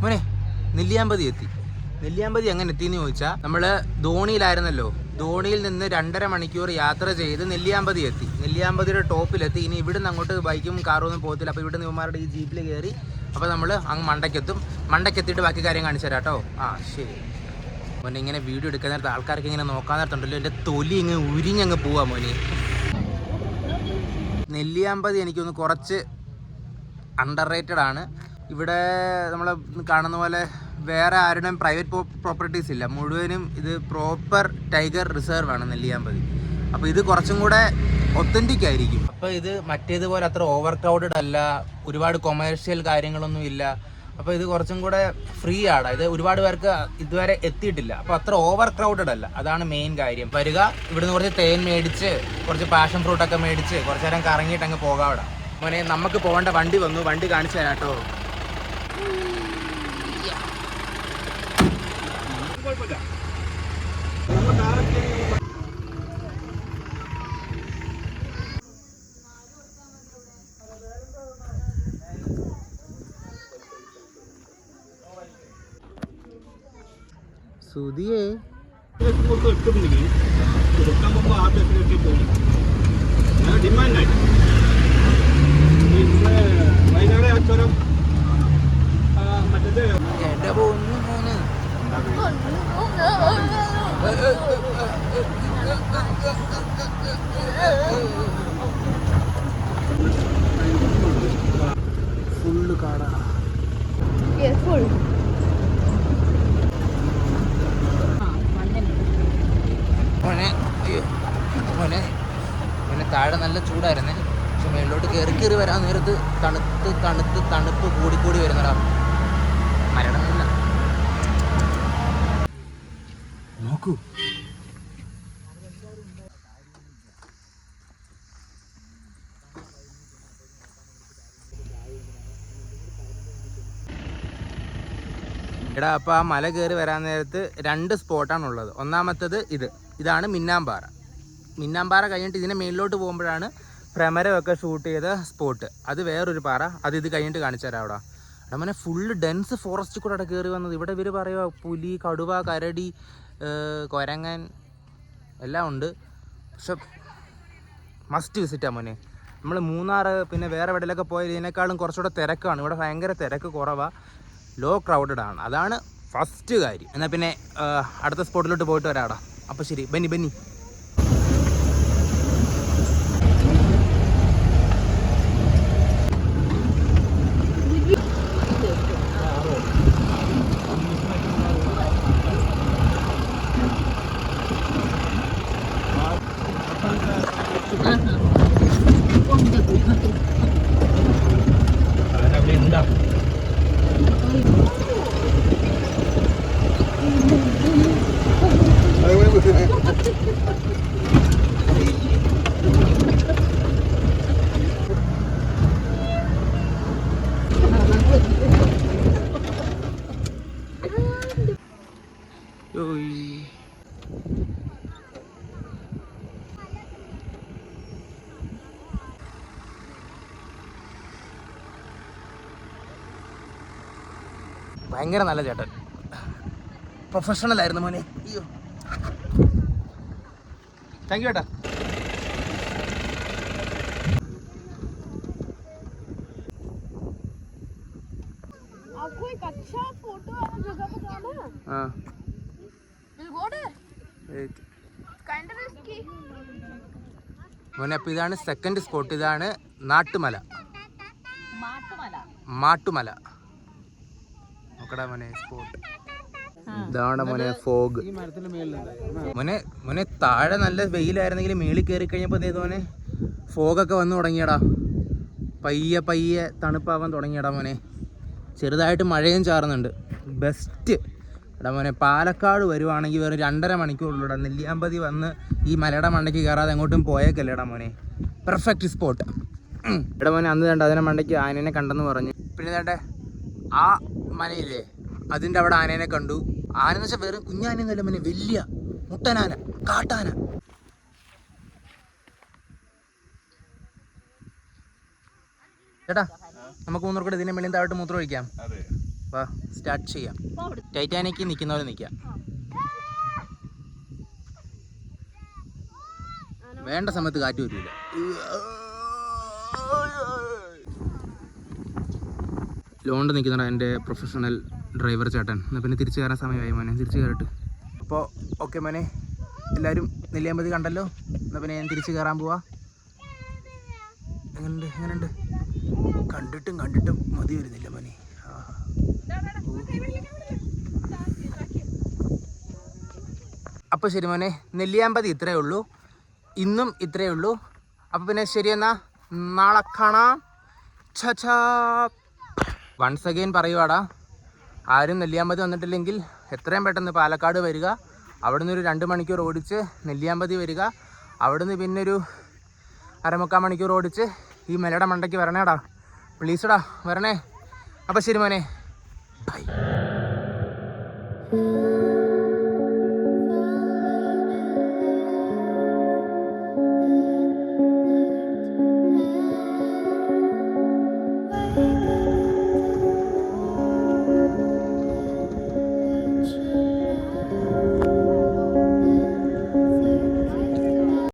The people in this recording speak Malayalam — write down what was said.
മോനെ നെല്ലിയാമ്പതി എത്തി. നെല്ലിയാമ്പതി എങ്ങനെ എത്തിയെന്ന് ചോദിച്ചാൽ നമ്മള് ധോണിയിലായിരുന്നല്ലോ. ധോണിയിൽ നിന്ന് 2.5 മണിക്കൂർ യാത്ര ചെയ്ത് നെല്ലിയാമ്പതി എത്തി. നെല്ലിയാമ്പതിയുടെ ടോപ്പിലെത്തി. ഇനി ഇവിടുന്ന് അങ്ങോട്ട് ബൈക്കും കാറും ഒന്നും പോകത്തില്ല. അപ്പോൾ ഇവിടുന്ന് ഇവന്മാരുടെ ഈ ജീപ്പിൽ കയറി അപ്പോൾ നമ്മൾ അങ്ങ് മണ്ടയ്ക്കെത്തും. മണ്ടയ്ക്കെത്തിയിട്ട് ബാക്കി കാര്യം കാണിച്ചു തരാം കേട്ടോ. ആ ശരി മോനെ. ഇങ്ങനെ വീഡിയോ എടുക്കാൻ നേരത്തെ ആൾക്കാർക്ക് ഇങ്ങനെ നോക്കാൻ നേരത്തുണ്ടല്ലോ എൻ്റെ തൊലി ഇങ്ങ് ഉരിഞ്ഞങ്ങ് പോവാ മോനെ. നെല്ലിയാമ്പതി എനിക്കൊന്ന് കുറച്ച് അണ്ടർ റേറ്റഡ് ആണ്. ഇവിടെ നമ്മൾ കാണുന്ന പോലെ വേറെ ആരുടെയും പ്രൈവറ്റ് പ്രോപ്പർട്ടീസ് ഇല്ല. മുഴുവനും ഇത് പ്രോപ്പർ ടൈഗർ റിസർവ് ആണ് നെല്ലിയാമ്പതി. അപ്പോൾ ഇത് കുറച്ചും കൂടെ ഒത്തൻറ്റിക് ആയിരിക്കും. അപ്പോൾ ഇത് മറ്റേതുപോലെ അത്ര ഓവർ ക്രൗഡഡ് അല്ല, ഒരുപാട് കൊമേഴ്ഷ്യൽ കാര്യങ്ങളൊന്നും ഇല്ല. അപ്പോൾ ഇത് കുറച്ചും കൂടെ ഫ്രീ ആണ്. ഇത് ഒരുപാട് പേർക്ക് ഇതുവരെ എത്തിയിട്ടില്ല. അപ്പോൾ അത്ര ഓവർ ക്രൗഡഡ് അല്ല, അതാണ് മെയിൻ കാര്യം. വരിക, ഇവിടുന്ന് കുറച്ച് തേൻ മേടിച്ച് കുറച്ച് പാഷൻ ഫ്രൂട്ടൊക്കെ മേടിച്ച് കുറച്ച് നേരം കറങ്ങിയിട്ട് അങ്ങ് പോകാം. അവിടെ മോനെ നമുക്ക് പോകേണ്ട വണ്ടി വന്നു. വണ്ടി കാണിച്ചു തരാം കേട്ടോ. സുധിയേ ഡിമാൻഡ് വൈകുന്നേരം അച്ചോരം മറ്റേ ഫുള്ള് കാടാ. മോനെ അയ്യോ മോനെ മോനെ താഴെ നല്ല ചൂടായിരുന്നേ. പക്ഷെ മേളിലോട്ട് കയറി വരാൻ നേരത്ത് തണുപ്പ് കൂടിക്കൂടി വരുന്നടാ. മരണമില്ല. നോക്കൂ എടാ. അപ്പോൾ ആ മല കയറി വരാൻ നേരത്ത് 2 സ്പോട്ടാണുള്ളത്. ഒന്നാമത്തത് ഇതാണ് മിന്നാമ്പാറ. മിന്നാമ്പാറ കഴിഞ്ഞിട്ട് ഇതിനെ മേളിലോട്ട് പോകുമ്പോഴാണ് ഭ്രമരമൊക്കെ ഷൂട്ട് ചെയ്ത സ്പോട്ട്. അത് വേറൊരു പാറ. അത് ഇത് കഴിഞ്ഞിട്ട് കാണിച്ചു തരാം. അവിടെ അങ്ങനെ ഫുള്ള് ഡെൻസ് ഫോറസ്റ്റ് കൂടെ അവിടെ കയറി വന്നത്. ഇവിടെ ഇവർ പറയുക പുലി, കടുവ, കരടി, കുരങ്ങൻ എല്ലാം ഉണ്ട്. പക്ഷെ മസ്റ്റ് വിസിറ്റാ മോനെ. നമ്മൾ മൂന്നാർ പിന്നെ വേറെ എവിടെയൊക്കെ പോയാൽ ഇതിനേക്കാളും കുറച്ചുകൂടെ തിരക്കാണ്. ഇവിടെ ഭയങ്കര തിരക്ക് കുറവാണ്, ലോ ക്രൗഡഡ് ആണ്. അതാണ് ഫസ്റ്റ് കാര്യം. എന്നാൽ പിന്നെ അടുത്ത സ്പോട്ടിലോട്ട് പോയിട്ട് വരാടാ. അപ്പോൾ ശരി, ബന്നി. ഭയങ്കര നല്ല ചേട്ടൻ, പ്രൊഫഷണൽ ആയിരുന്നു മോനെ. അയ്യോ താങ്ക് യു ചേട്ടാ. മോനെ അപ്പോൾ ഇതാണ് സെക്കൻഡ് സ്പോട്ട്. ഇതാണ് മാട്ടുമല. നോക്കടാ മോനെ സ്പോട്ട്. ഇതാണ് മോനെ ഫോഗ്. മോനെ താഴെ നല്ല വെയിലായിരുന്നെങ്കിൽ മേളിൽ കയറി കഴിഞ്ഞപ്പോൾ മോനെ ഫോഗൊക്കെ വന്നു തുടങ്ങിയടാ. പയ്യെ തണുപ്പാവാൻ തുടങ്ങിയടാ മോനെ. ചെറുതായിട്ട് മഴയും ചാറുന്നുണ്ട്. ബെസ്റ്റ് എടാ മോനെ. പാലക്കാട് വരുവാണെങ്കിൽ വെറും 2.5 മണിക്കൂറുള്ളൂടാ. നെല്ലിയാമ്പതി വന്ന് ഈ മലയുടെ മണ്ടയ്ക്ക് കയറാതെ എങ്ങോട്ടും പോയേക്കല്ലേടാ മോനെ. Perfect spot. എടാ മോനെ, അന്ന് കണ്ട അതിനെ മണ്ടയ്ക്ക് ആനനെ കണ്ടെന്ന് പറഞ്ഞു. പിന്നെ വേണ്ടേ ആ മലയില്ലേ, അതിൻ്റെ അവിടെ ആനേനെ കണ്ടു. ആന എന്ന് വെച്ചാൽ വേറെ കുഞ്ഞാനൊന്നുമല്ല മോനെ, വലിയ മുട്ടനാന, കാട്ടാന. ചേട്ടാ നമുക്ക് മൂന്നൂർ കൂടെ ഇതിനെ മേളിൽ താഴോട്ട് മൂത്രം ഒഴിക്കാം. വാ സ്റ്റാർട്ട് ചെയ്യാം. ടൈറ്റാനിക്ക് നിൽക്കുന്ന പോലെ നിൽക്കാം. വേണ്ട സമയത്ത് കാറ്റ് വരില്ല. ലോണ്ട് നിൽക്കുന്നുണ്ട് എൻ്റെ പ്രൊഫഷണൽ ഡ്രൈവർ ചേട്ടൻ. എന്നാൽ പിന്നെ തിരിച്ചു കയറാൻ സമയമായി മോനെ, തിരിച്ചു കയറട്ടെ. അപ്പോൾ ഓക്കെ മോനെ, എല്ലാവരും നെല്ലിയാമ്പതി കണ്ടല്ലോ. എന്നാൽ പിന്നെ ഞാൻ തിരിച്ച് കയറാൻ പോവാ. എങ്ങനെയുണ്ട്? കണ്ടിട്ടും മതി വരുന്നില്ല മോനെ. അപ്പോൾ ശരി മോനെ, നെല്ലിയാമ്പതി ഇത്രയേ ഉള്ളൂ, ഇന്നും ഇത്രയേ ഉള്ളൂ. അപ്പോൾ പിന്നെ ശരി, എന്നാൽ നാളെ കാണാം. ചാ വൺസ് അഗെയിൻ പറയുവാടാ, ആരും നെല്ലിയാമ്പതി വന്നിട്ടില്ലെങ്കിൽ എത്രയും പെട്ടെന്ന് പാലക്കാട് വരിക. അവിടുന്ന് ഒരു 2 മണിക്കൂർ ഓടിച്ച് നെല്ലിയാമ്പതി വരിക. അവിടുന്ന് പിന്നെ ഒരു 3/4 മണിക്കൂർ ഓടിച്ച് ഈ മലയുടെ മണ്ടയ്ക്ക് വരണേടാ, പ്ലീസ്ടാ വരണേ. അപ്പോൾ ശരി മോനെ, ബൈ.